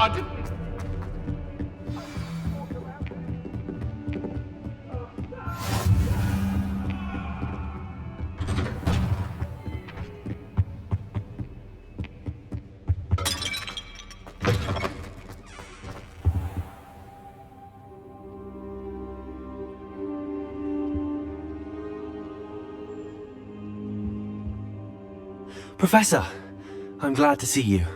I didn't... Professor, I'm glad to see you.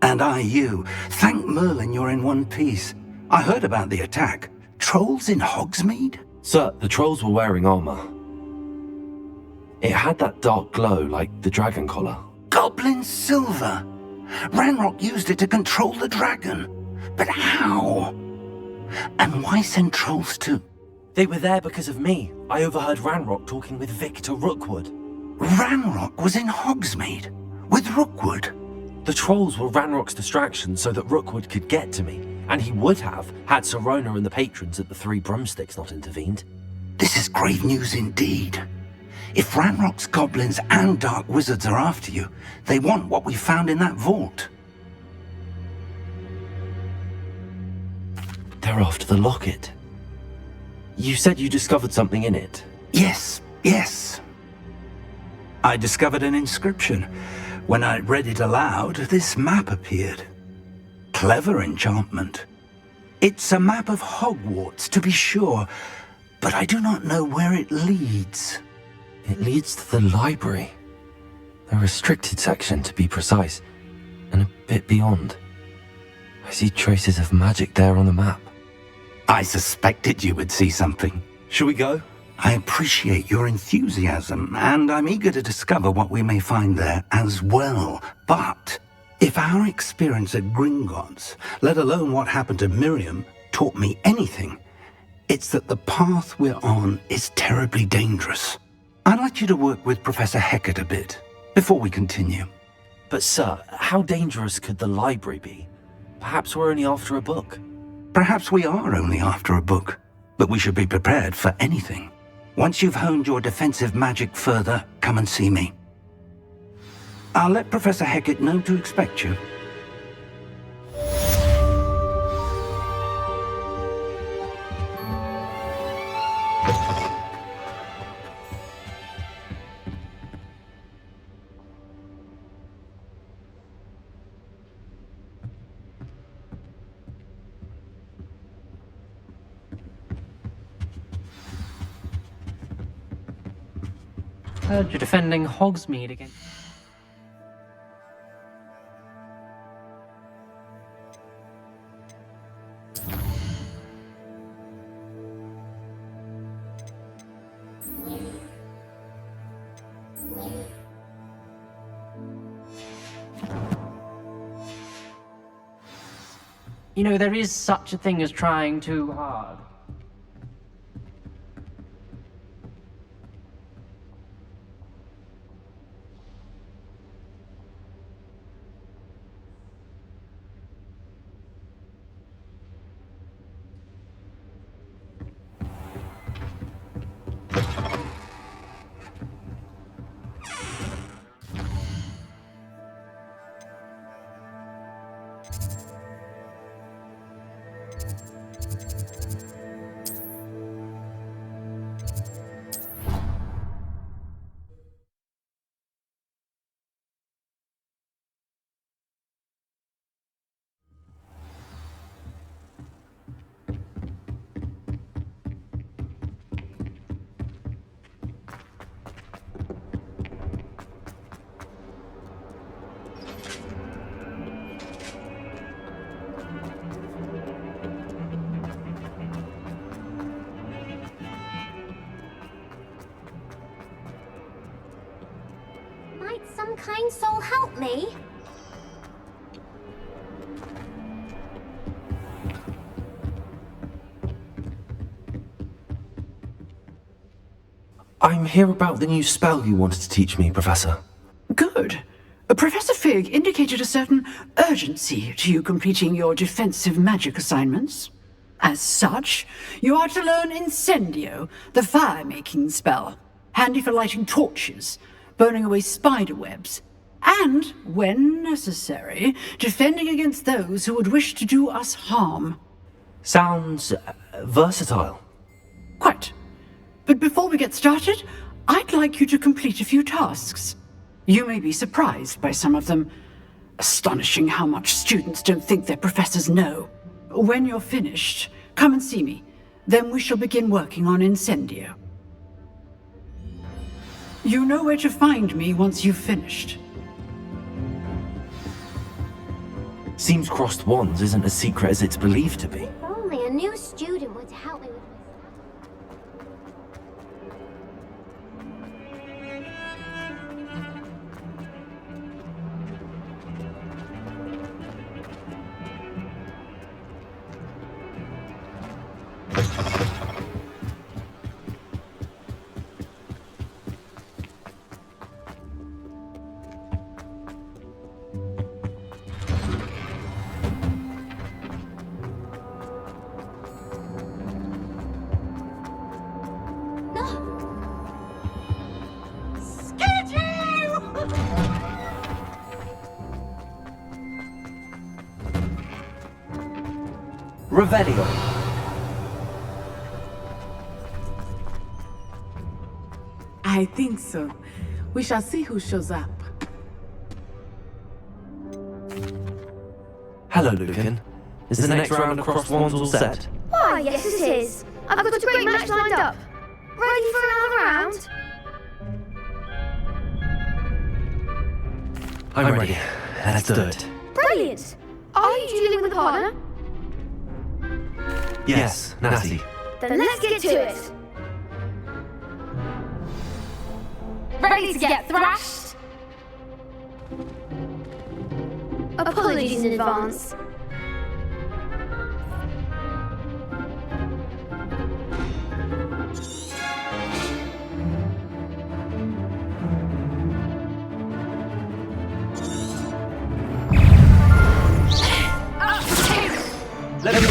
And I you. Thank Merlin you're in one piece. I heard about the attack. Trolls in Hogsmeade? Sir, the trolls were wearing armor. It had that dark glow like the dragon collar. Goblin silver! Ranrock used it to control the dragon. But how? And why send trolls too? They were there because of me. I overheard Ranrock talking with Victor Rookwood. Ranrock was in Hogsmeade? With Rookwood? The trolls were Ranrock's distraction so that Rookwood could get to me. And he would have, had Sirona and the patrons at the Three Broomsticks not intervened. This is grave news indeed. If Ranrock's goblins and dark wizards are after you, they want what we found in that vault. They're after the locket. You said you discovered something in it. Yes. I discovered an inscription. When I read it aloud, this map appeared. Clever enchantment. It's a map of Hogwarts, to be sure, but I do not know where it leads. It leads to the library. The restricted section, to be precise, and a bit beyond. I see traces of magic there on the map. I suspected you would see something. Shall we go? I appreciate your enthusiasm, and I'm eager to discover what we may find there as well. But if our experience at Gringotts, let alone what happened to Miriam, taught me anything, it's that the path we're on is terribly dangerous. I'd like you to work with Professor Hecat a bit, before we continue. But sir, how dangerous could the library be? Perhaps we're only after a book. Perhaps we are only after a book, but we should be prepared for anything. Once you've honed your defensive magic further, come and see me. I'll let Professor Hecat know to expect you. Heard you're defending Hogsmeade again. You know, there is such a thing as trying too hard. Might some kind soul help me? I'm here about the new spell you wanted to teach me, Professor. Good. Professor Fig indicated a certain urgency to you completing your defensive magic assignments. As such, you are to learn Incendio, the fire-making spell, handy for lighting torches, burning away spider webs, and, when necessary, defending against those who would wish to do us harm. Sounds versatile. Quite. But before we get started, I'd like you to complete a few tasks. You may be surprised by some of them. Astonishing how much students don't think their professors know. When you're finished, come and see me. Then we shall begin working on Incendio. You know where to find me once you've finished. Seems crossed wands isn't as secret as it's believed to be. If only a new student would help me with Revelio. I think so. We shall see who shows up. Hello, Lucan. Is the next round of crossed wands all set? Why, yes it is. I've got a great match lined up. Ready for another round? I'm ready. Let's do it. Brilliant! Are you dealing with a partner? Yes, Natty. Then let's get to it. Ready to get thrashed? Apologies in advance. Let me...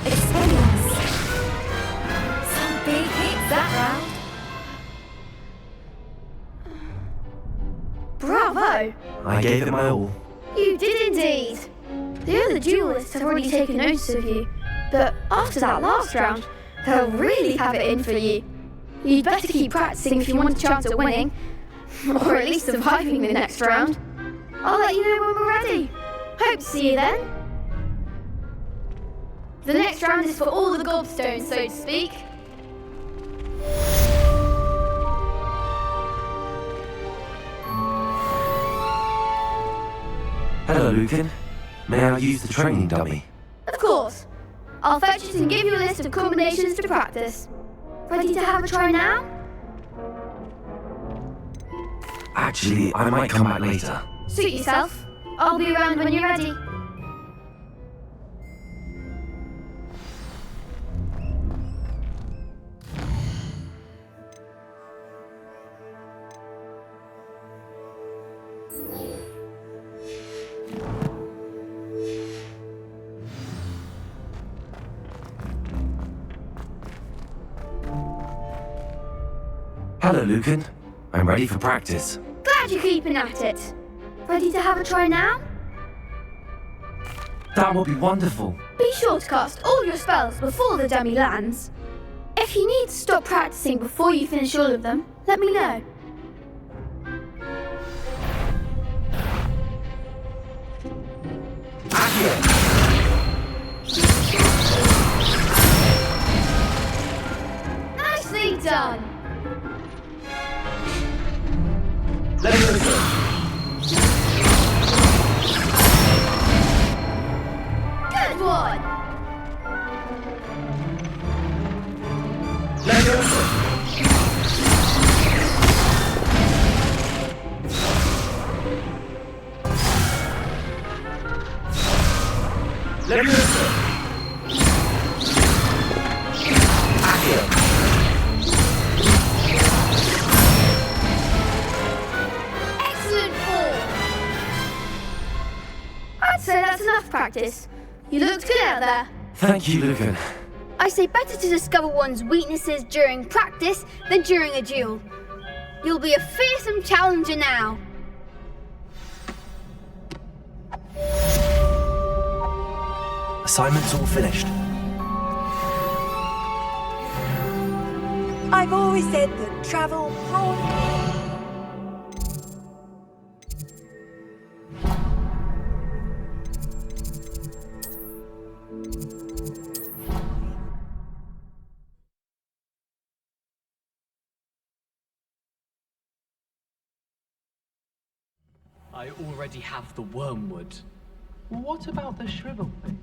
Experience. Some big hits that round. Bravo! I gave it my all. You did indeed. The other duelists have already taken notice of you, but after that last round, they'll really have it in for you. You'd better keep practicing if you want a chance at winning, or at least surviving the next round. I'll let you know when we're ready. Hope to see you then. The next round is for all the gobstones, so to speak. Hello, Lucan. May I use the training dummy? Of course. I'll fetch it and give you a list of combinations to practice. Ready to have a try now? Actually, I might come back later. Suit yourself. I'll be around when you're ready. Hello, Lucan. I'm ready for practice. Glad you're keeping at it. Ready to have a try now? That would be wonderful. Be sure to cast all your spells before the dummy lands. If you need to stop practicing before you finish all of them, let me know. one. Excellent ball. I'd say that's enough practice. You looked good out there. Thank you, Lucan. I say better to discover one's weaknesses during practice than during a duel. You'll be a fearsome challenger now. Assignment's all finished. I've always said that travel brought... I already have the wormwood. What about the shrivel thing?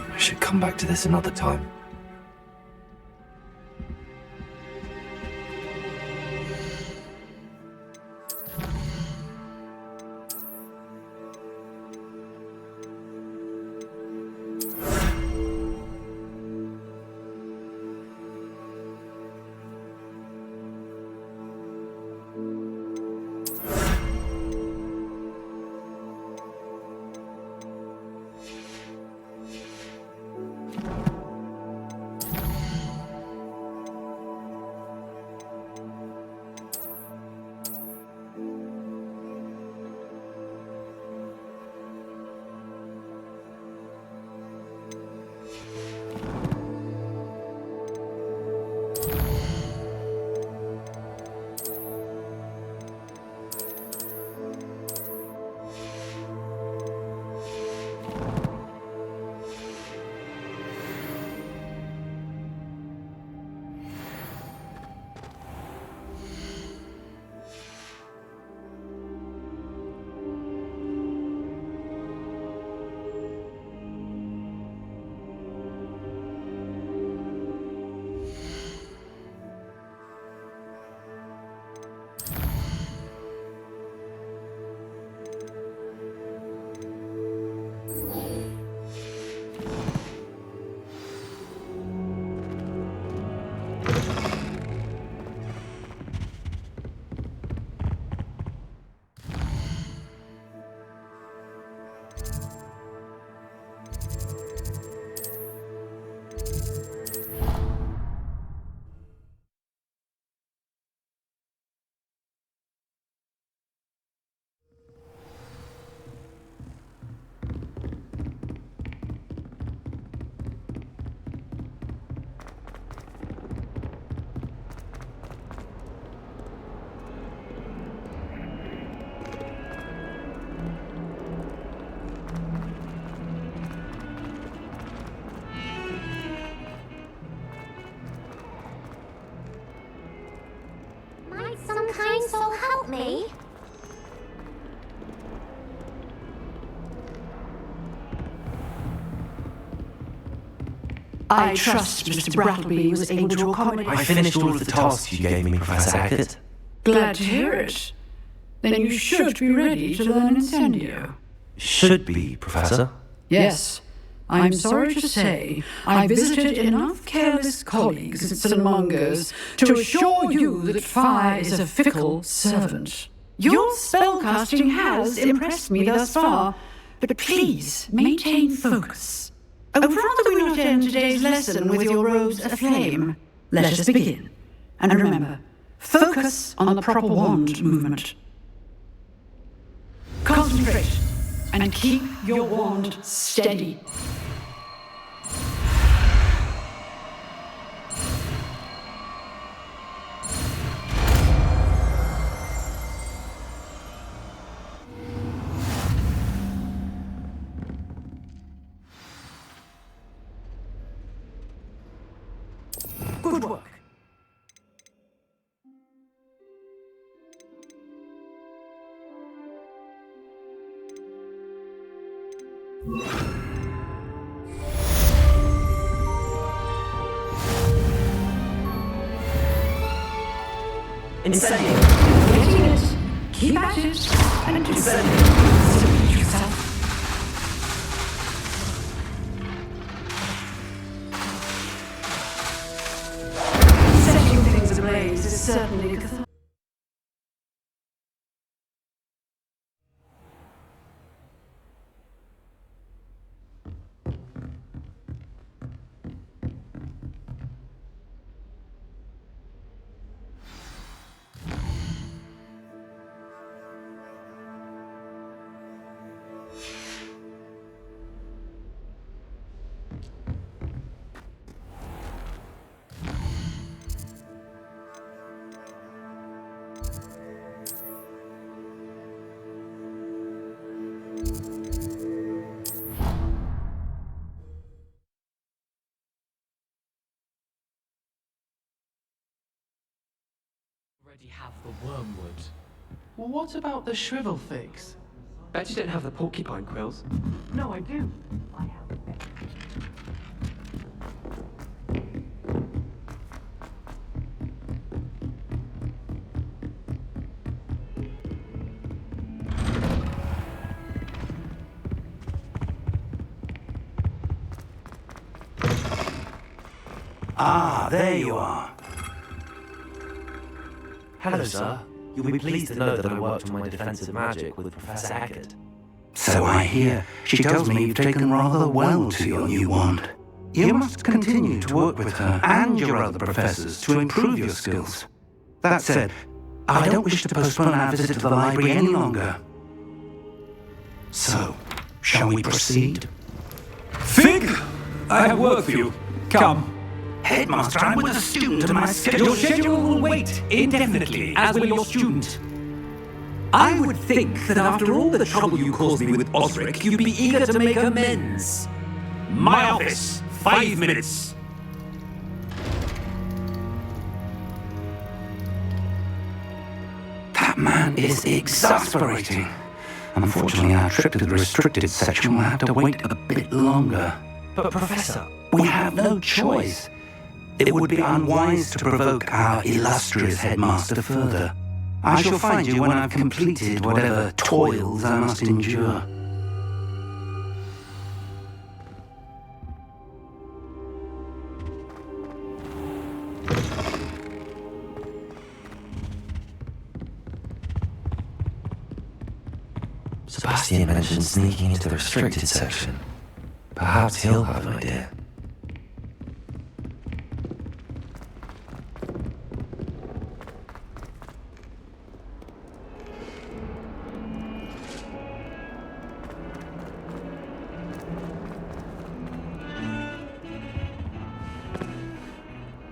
I should come back to this another time. Some kind soul help me? I trust Mr. Brattleby was able to accommodate... I finished all of the tasks you gave me, Professor Hackett. Glad to hear it. Then you should be ready to learn Incendio. Should be, Professor. Yes. I'm sorry to say, I visited enough careless colleagues at St. Mungo's to assure you that fire is a fickle servant. Your spellcasting has impressed me thus far, but please maintain focus. I would rather we not end today's lesson with your robes aflame. Let us begin. And remember, focus on the proper wand movement. Concentrate and keep your wand steady. Good work. Incendiary. Getting it. Keep at it. And do it yourself. Setting things ablaze is certainly cathartic. Already have the wormwood. What about the shrivel figs? Bet you don't have the porcupine quills. No, I do. Ah, there you are. Hello, sir. You'll be pleased to know that I worked on my defensive magic with Professor Eckert. So I hear. She tells me you've taken rather well to your new wand. You must continue to work with her and your other professors to improve your skills. That said, I don't wish to postpone our visit to the library any longer. So, shall we proceed? Fig! I have work for you. Come. Headmaster, I'm with a student and my schedule... Your schedule will wait indefinitely, as will your student. I would think that after all the trouble you caused me with Osric, you'd be eager to make amends. My office, 5 minutes. That man is exasperating. Unfortunately, our trip to the restricted section will have to wait a bit longer. But, Professor... We have no choice. It would be unwise to provoke our illustrious headmaster further. I shall find you when I've completed whatever toils I must endure. Sebastian mentioned sneaking into the restricted section. Perhaps he'll have an idea.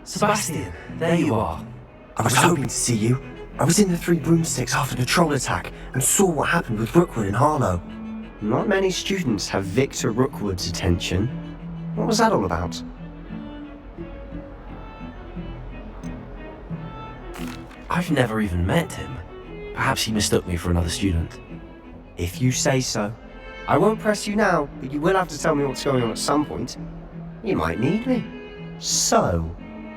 Sebastian, there you are. I was hoping to see you. I was in the Three Broomsticks after the troll attack and saw what happened with Rookwood in Harlow. Not many students have Victor Rookwood's attention. What was that all about? I've never even met him. Perhaps he mistook me for another student. If you say so. I won't press you now, but you will have to tell me what's going on at some point. You might need me. So,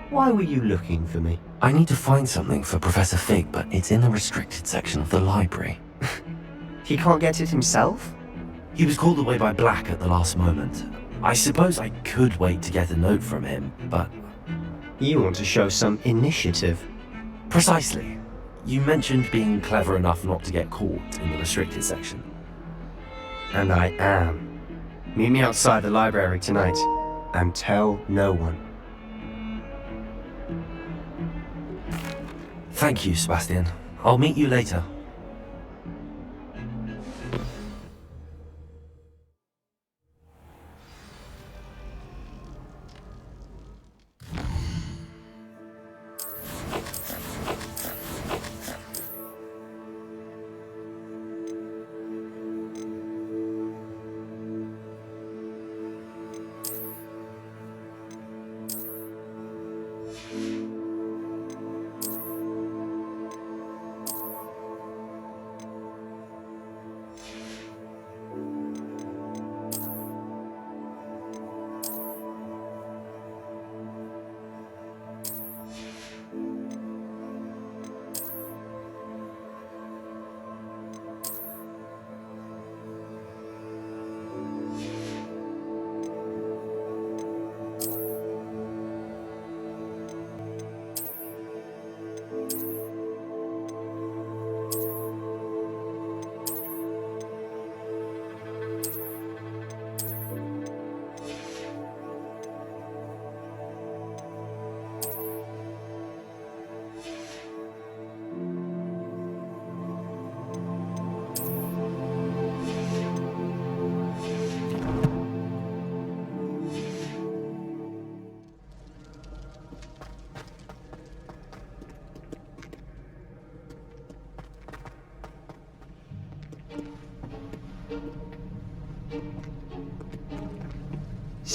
why were you looking for me? I need to find something for Professor Fig, but it's in the restricted section of the library. He can't get it himself? He was called away by Black at the last moment. I suppose I could wait to get a note from him, but... You want to show some initiative. Precisely. You mentioned being clever enough not to get caught in the restricted section. And I am. Meet me outside the library tonight, and tell no one. Thank you, Sebastian. I'll meet you later.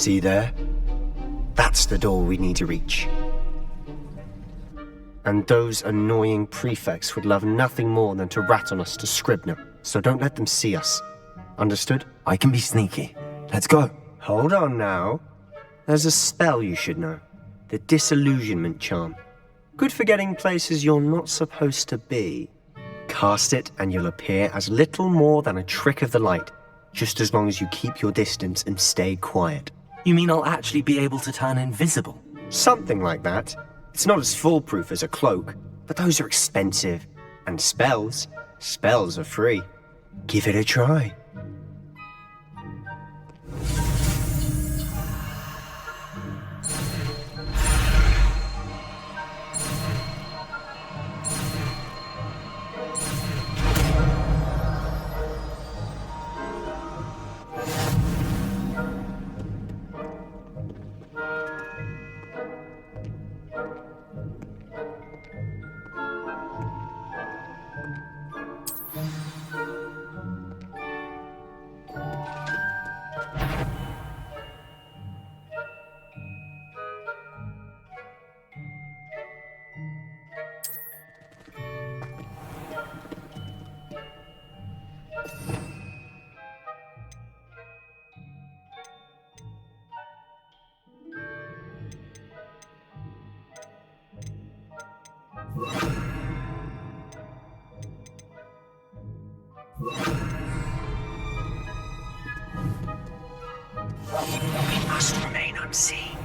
See there? That's the door we need to reach. And those annoying prefects would love nothing more than to rat on us to Scribner, so don't let them see us. Understood? I can be sneaky. Let's go. Hold on now. There's a spell you should know. The Disillusionment Charm. Good for getting places you're not supposed to be. Cast it and you'll appear as little more than a trick of the light, just as long as you keep your distance and stay quiet. You mean I'll actually be able to turn invisible? Something like that. It's not as foolproof as a cloak, but those are expensive. And spells are free. Give it a try. We must remain unseen.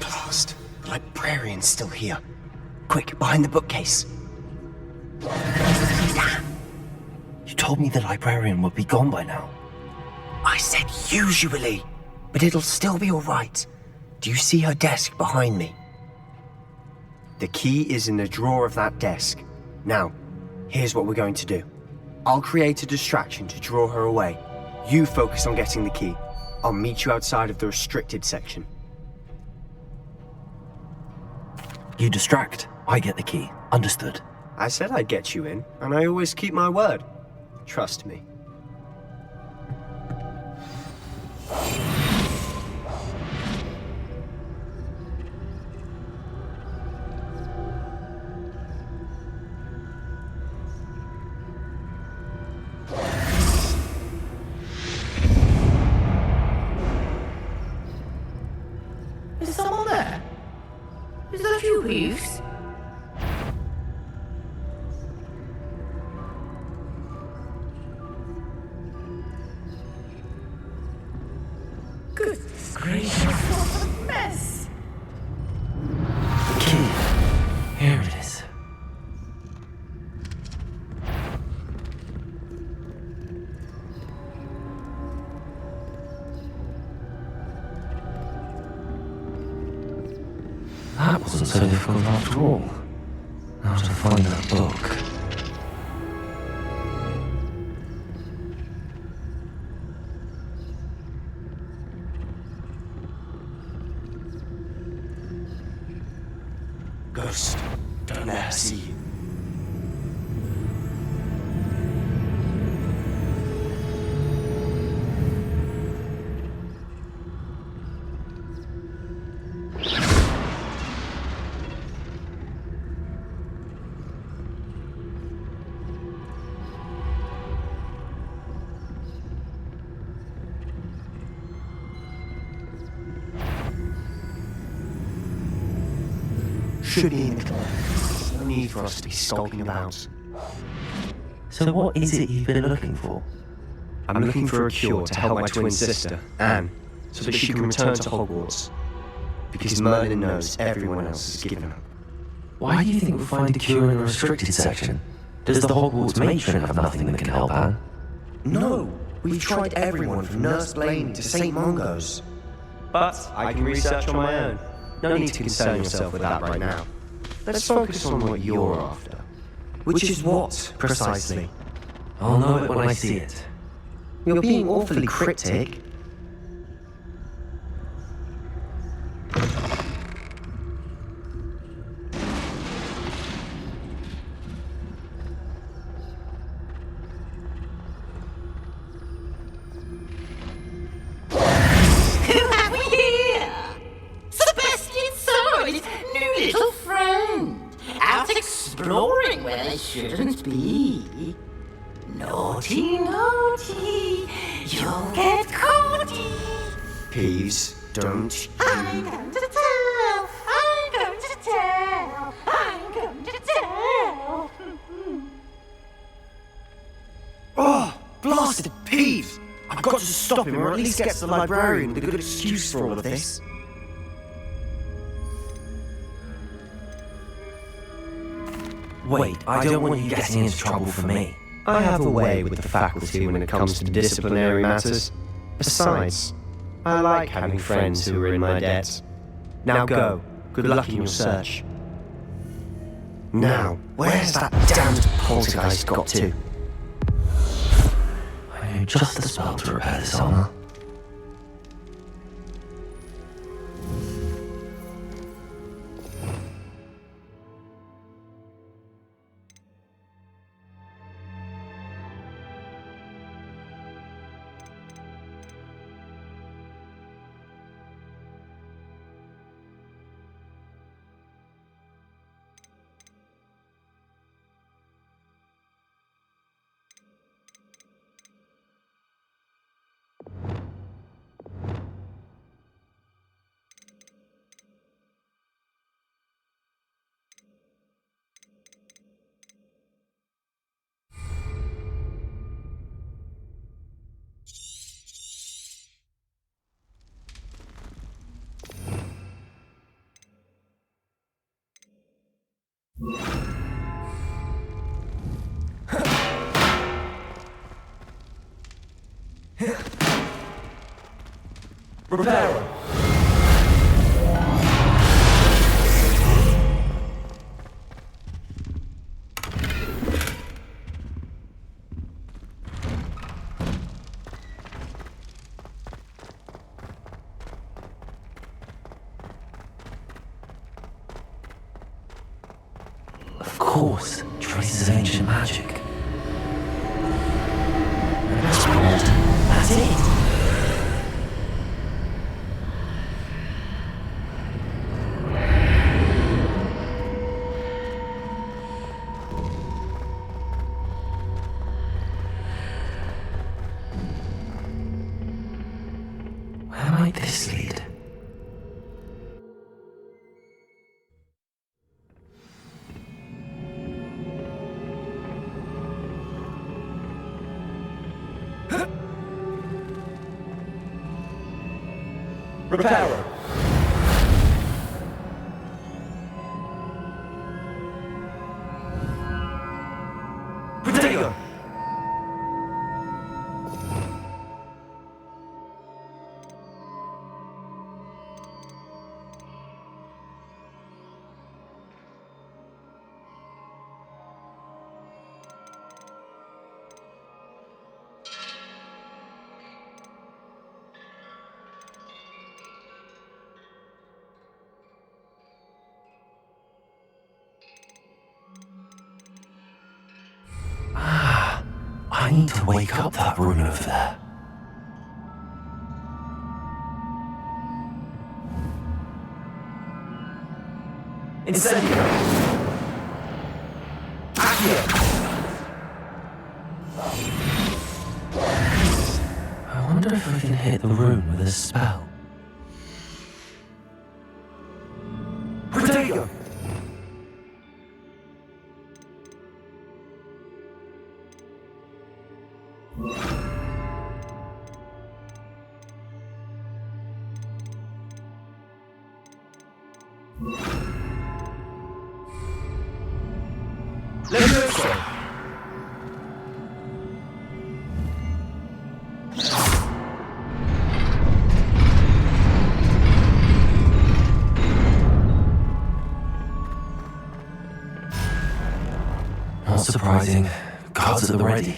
Blast! The librarian's still here. Quick, behind the bookcase. You told me the librarian would be gone by now. I said usually, but it'll still be all right. Do you see her desk behind me? The key is in the drawer of that desk. Now, here's what we're going to do. I'll create a distraction to draw her away. You focus on getting the key. I'll meet you outside of the restricted section. You distract, I get the key. Understood. I said I'd get you in, and I always keep my word. Trust me. Is someone there? Is that you, Peeves? Goodness gracious, what a mess! The key. Here it is. That wasn't so difficult after all. Now to find that book. Ghost, don't let her see you. Should be in the class. No need for us to be skulking about. So what is it you've been looking for? I'm looking for a cure to help my twin sister, Anne, so that she can return to Hogwarts. Because Merlin knows everyone else has given up. Why do you think we'll find a cure in a restricted section? Does the Hogwarts matron have nothing that can help Anne? No, we've tried everyone from Nurse Blaney to St. Mungo's. But I can research on my own. No need to concern yourself with that right now. Let's focus on what you're after. Which is what, precisely? I'll know it when I see it. You're being awfully cryptic. Little friend, out exploring where they shouldn't be. Naughty, naughty, you'll get caughty. Peeves, don't. I'm going to tell, I'm going to tell, I'm going to tell. Oh, blasted Peeves! I've got to stop him or at least get to the librarian with a good excuse for all of this. Wait, I don't want you getting into trouble for me. I have a way with the faculty when it comes to disciplinary matters. Besides, I like having friends who are in my debt. Now go. Good luck in your search. Now, where's that damned poltergeist got to? I know just the spell to repair this armor. Repairer! Of course, traces of ancient magic. That's it. Where might this lead? Repairer! Protego! I need to wake up that rune over there. Incendio! Accio! I wonder if I can hit the rune with a spell. Protego! Levioso! Not surprising. Guards at the ready.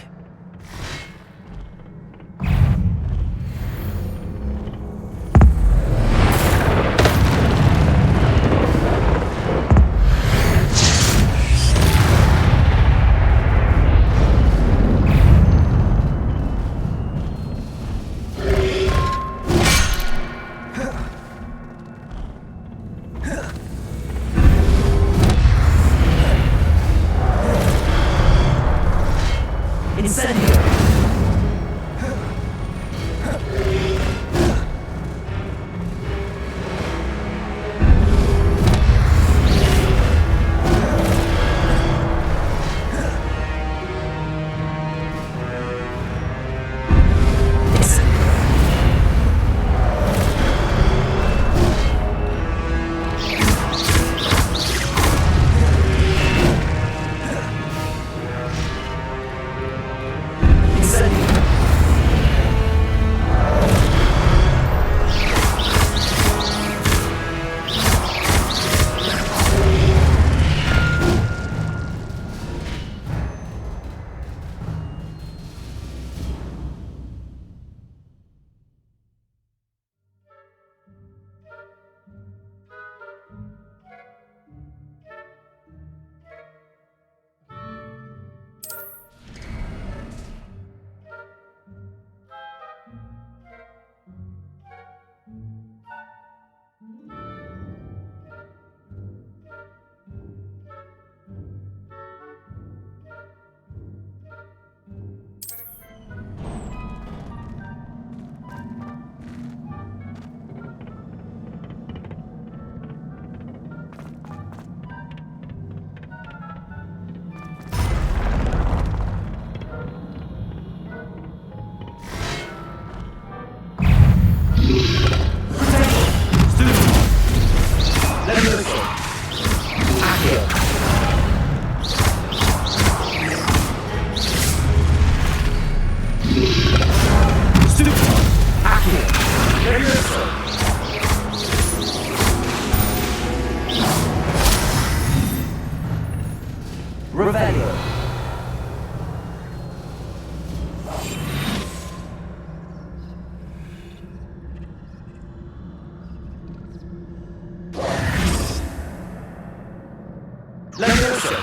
Leviosa!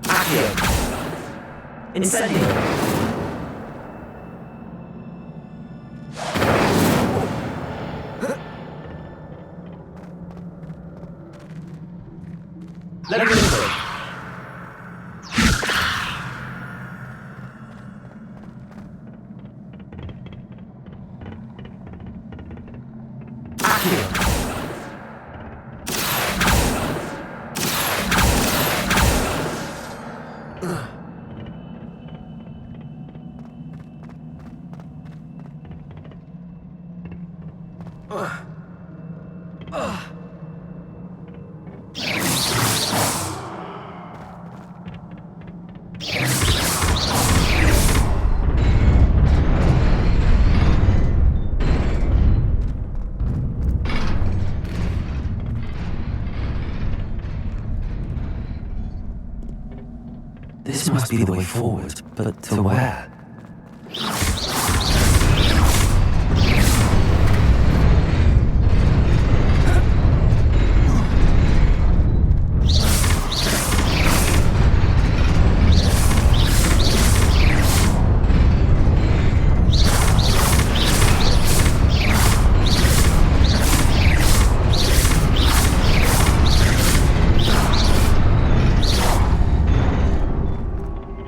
Accio! Incendio! Leviosa! This must be the way forward, but to where?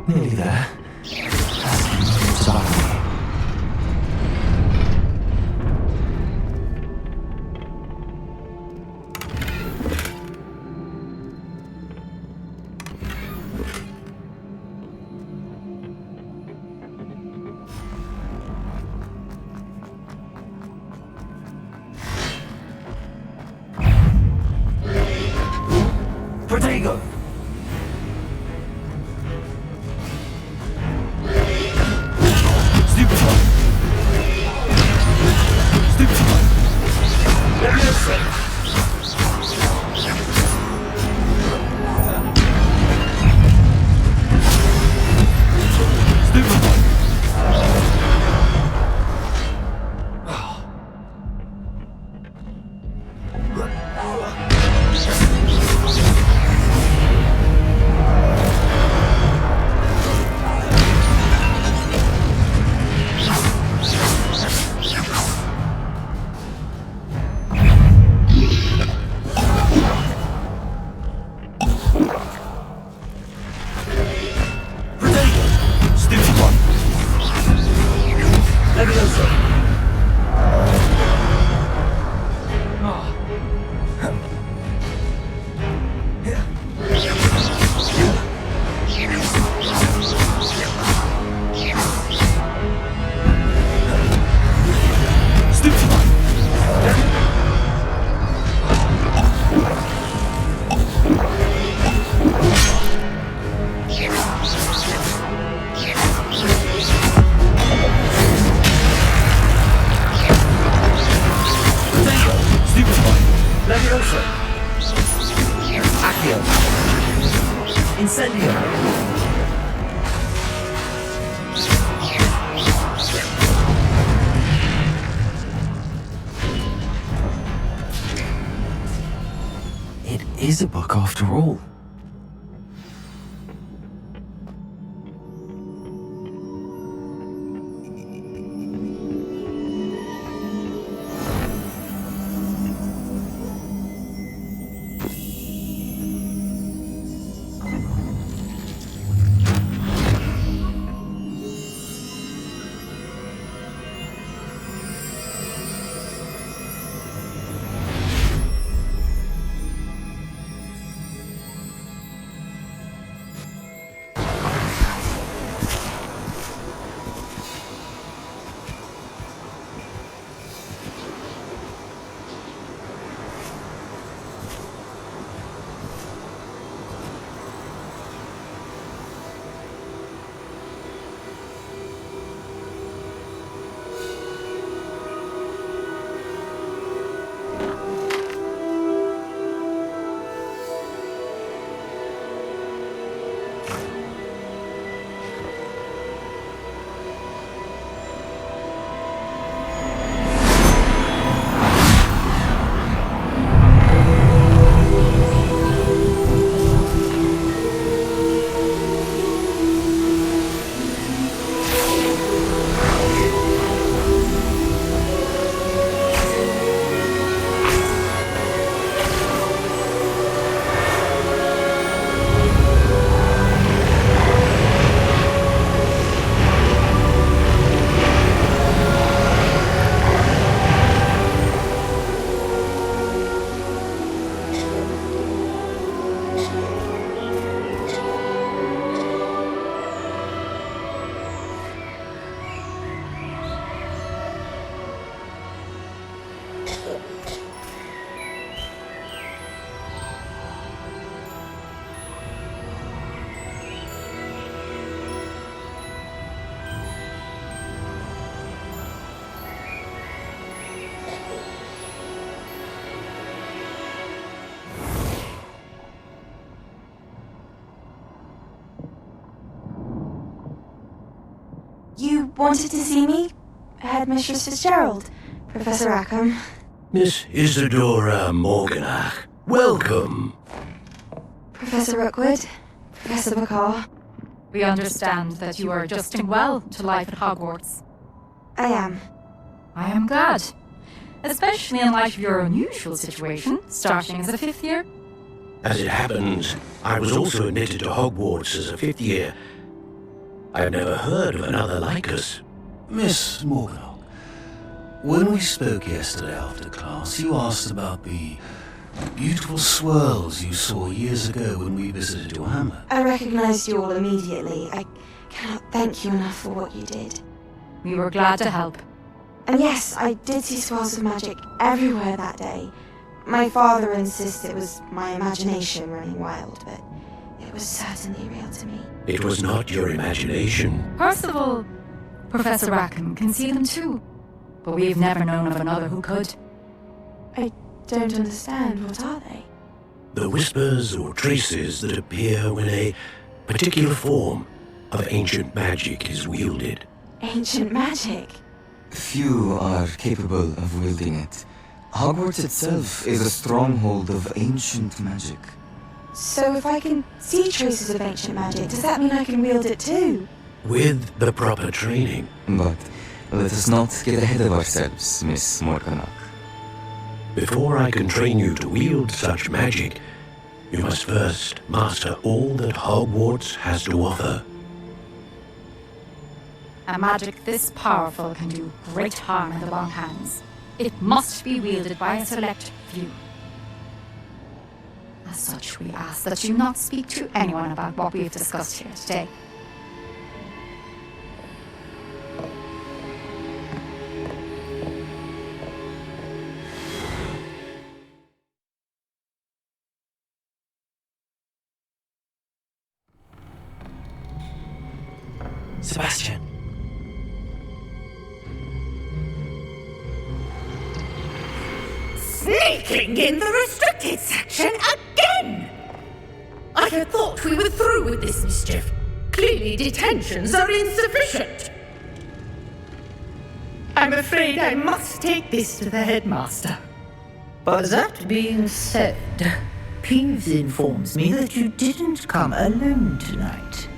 Nearly there. Sorry. Protego! Leviosa! Accio! Incendio! It is a book after all. wanted to see me? Headmistress Fitzgerald, Professor Rackham. Miss Isadora Morganach, welcome. Professor Rookwood, Professor Bakar. We understand that you are adjusting well to life at Hogwarts. I am. I am glad. Especially in light of your unusual situation, starting as a 5th year. As it happens, I was also admitted to Hogwarts as a 5th year. I've never heard of another like us. Miss Morganach, when we spoke yesterday after class, you asked about the beautiful swirls you saw years ago when we visited your hamlet. I recognized you all immediately. I cannot thank you enough for what you did. We were glad to help. And yes, I did see swirls of magic everywhere that day. My father insists it was my imagination running wild, but it was certainly real to me. It was not your imagination. Percival, Professor Rackham can see them too. But we've never known of another who could. I don't understand. What are they? The whispers or traces that appear when a particular form of ancient magic is wielded. Ancient magic? Few are capable of wielding it. Hogwarts itself is a stronghold of ancient magic. So if I can see traces of ancient magic, does that mean I can wield it too? With the proper training. But let us not get ahead of ourselves, Miss Morganach. Before I can train you to wield such magic, you must first master all that Hogwarts has to offer. A magic this powerful can do great harm in the wrong hands. It must be wielded by a select few. As such, we ask that you not speak to anyone about what we have discussed here today. Sebastian. Sneaking in the restricted section again! I had thought we were through with this mischief. Clearly detentions are insufficient. I'm afraid I must take this to the headmaster. But that being said, Peeves informs me that you didn't come alone tonight.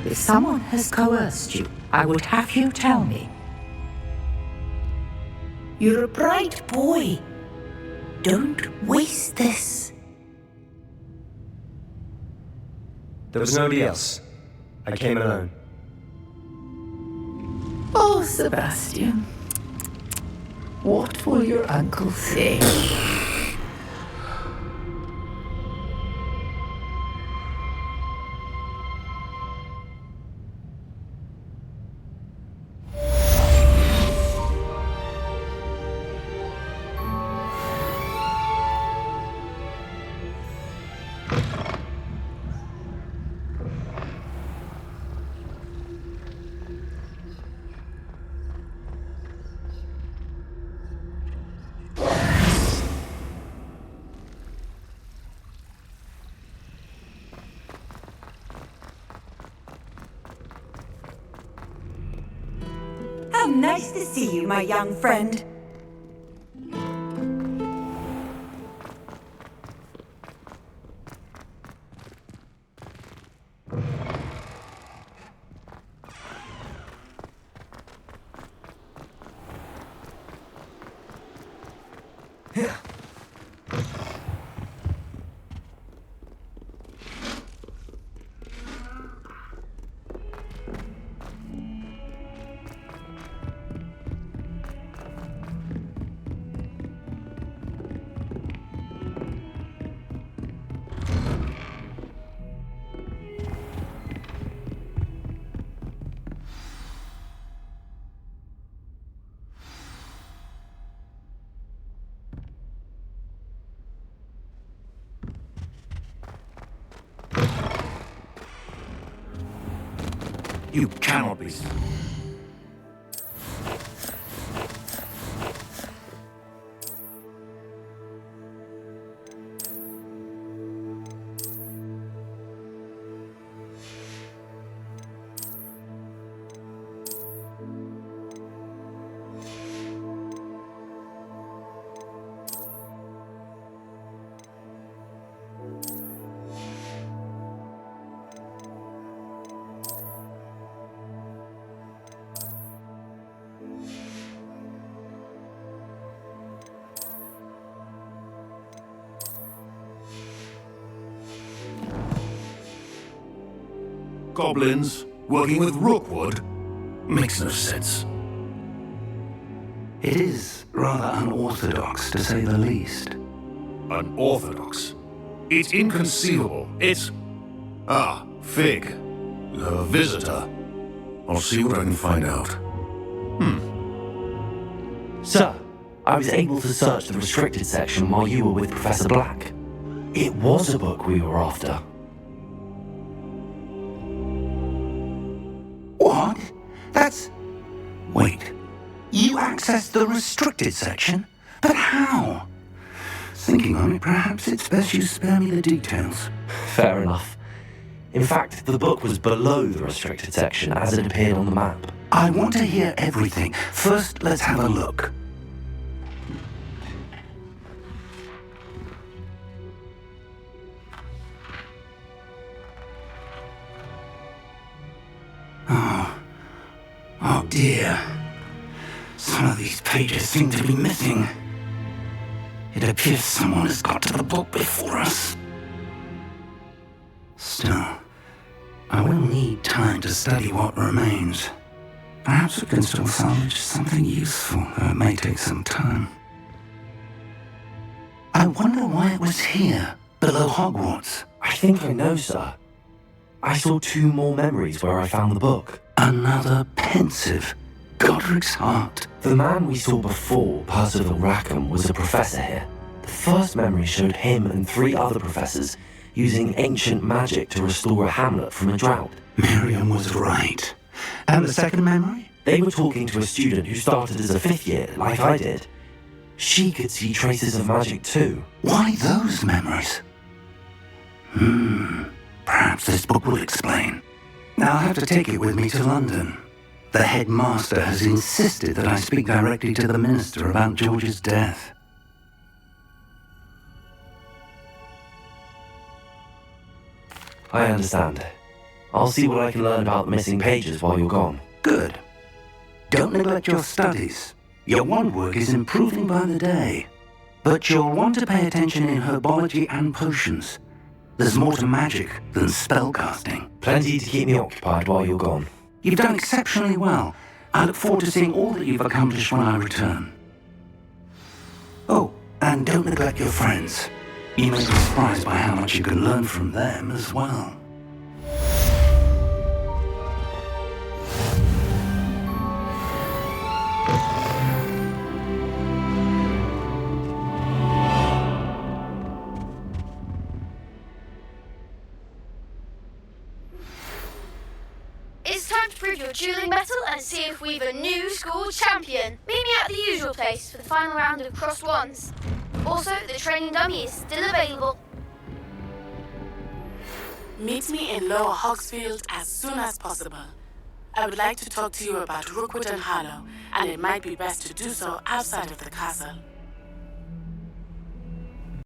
If someone has coerced you, I would have you tell me. You're a bright boy. Don't waste this. There was nobody else. I came alone. Oh, Sebastian. What will your uncle say? How nice to see you, my young friend. You cannot be. Goblins working with Rookwood? Makes no sense. It is rather unorthodox, to say the least. Unorthodox? It's inconceivable. It's... Ah, Fig. A visitor. I'll see what I can find out. Sir, I was able to search the restricted section while you were with Professor Black. It was a book we were after. What? That's... Wait. You accessed the restricted section? But how? Thinking on it, perhaps it's best you spare me the details. Fair enough. In fact, the book was below the restricted section as it appeared on the map. I want to hear everything. First, let's have a look. Oh dear. Some of these pages seem to be missing. It appears someone has got to the book before us. Still, I will need time to study what remains. Perhaps we can still salvage something useful, though it may take some time. I wonder why it was here, below Hogwarts. I think I know, sir. I saw 2 more memories where I found the book. Another pensive Godric's heart. The man we saw before, Percival Rackham, was a professor here. The first memory showed him and 3 other professors using ancient magic to restore a hamlet from a drought. Miriam was right. And the second memory? They were talking to a student who started as a 5th year, like I did. She could see traces of magic too. Why those memories? Perhaps this book will explain. Now I'll have to take it with me to London. The headmaster has insisted that I speak directly to the minister about George's death. I understand. I'll see what I can learn about the missing pages while you're gone. Good. Don't neglect your studies. Your wand work is improving by the day. But you'll want to pay attention in herbology and potions. There's more to magic than spellcasting. Plenty to keep me occupied while you're gone. You've done exceptionally well. I look forward to seeing all that you've accomplished when I return. Oh, and don't neglect your friends. You may be surprised by how much you can learn from them as well. It's time to prove your dueling battle and see if we've a new school champion. Meet me at the usual place for the final round of crossed wands. Also, the training dummy is still available. Meet me in Lower Hogsfield as soon as possible. I would like to talk to you about Rookwood and Harlow, and it might be best to do so outside of the castle.